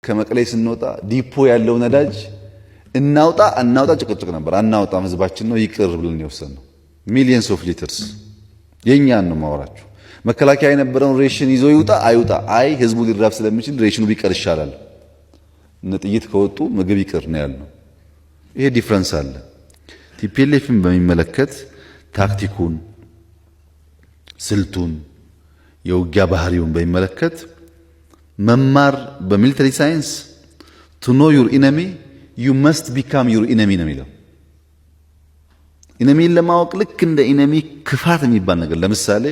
ከመቀሌ ስንወጣ ዲፖ ያለው ነዳጅ እናውጣ ጭቅጭቅ ነበር። አናውጣም ህዝባችን ነው ይቅር ብለን የወሰንነው ሚሊየንስ ኦፍ ሊትርስ የኛን ነው ማወራችሁ። መከላከያ የነበረውን ሬሽን ይዞ ይውጣ አይውጣ፣ አይ ህዝቡ ሊራብ ስለሚችል ሬሽኑ ቢቀር ይሻላል፣ እነ ጥይት ከወጡ ምግብ ይቅር ነው ያልነው። ይሄ ዲፍረንስ አለ። ቲፒኤልኤፍን በሚመለከት ታክቲኩን፣ ስልቱን፣ የውጊያ ባህሪውን በሚመለከት መማር በሚሊተሪ ሳይንስ to know your enemy you must become your enemy ነው የሚለው። ኢነሚን ለማወቅ ልክ እንደ ኢነሚ ክፋት የሚባል ነገር፣ ለምሳሌ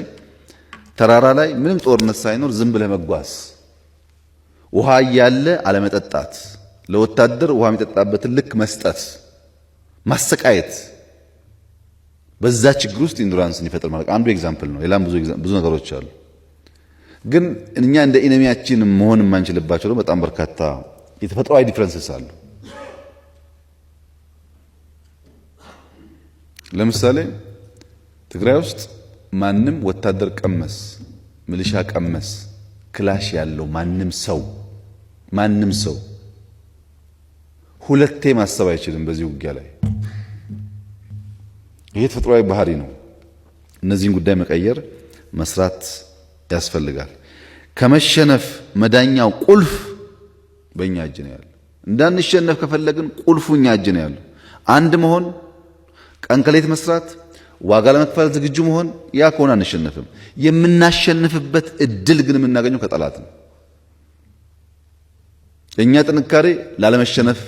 ተራራ ላይ ምንም ጦርነት ሳይኖር ዝም ብለህ መጓዝ፣ ውሃ እያለ አለመጠጣት፣ ለወታደር ውሃ የሚጠጣበትን ልክ መስጠት፣ ማሰቃየት፣ በዛ ችግር ውስጥ ኢንዱራንስን ይፈጥር ማለት አንዱ ኤግዛምፕል ነው። ሌላም ብዙ ነገሮች አሉ። ግን እኛ እንደ ኢነሚያችን መሆን የማንችልባቸው ደግሞ በጣም በርካታ የተፈጥሯዊ ዲፍረንስስ አሉ። ለምሳሌ ትግራይ ውስጥ ማንም ወታደር ቀመስ፣ ሚሊሻ ቀመስ፣ ክላሽ ያለው ማንም ሰው ሁለቴ ማሰብ አይችልም በዚህ ውጊያ ላይ። ይሄ ተፈጥሯዊ ባህሪ ነው። እነዚህን ጉዳይ መቀየር መስራት ያስፈልጋል። ከመሸነፍ መዳኛው ቁልፍ በእኛ እጅ ነው ያለው። እንዳንሸነፍ ከፈለግን ቁልፉ እኛ እጅ ነው ያለው። አንድ መሆን፣ ቀን ከሌት መስራት፣ ዋጋ ለመክፈል ዝግጁ መሆን፣ ያ ከሆነ አንሸነፍም። የምናሸንፍበት እድል ግን የምናገኘው ከጠላት ነው። የኛ ጥንካሬ ላለመሸነፍ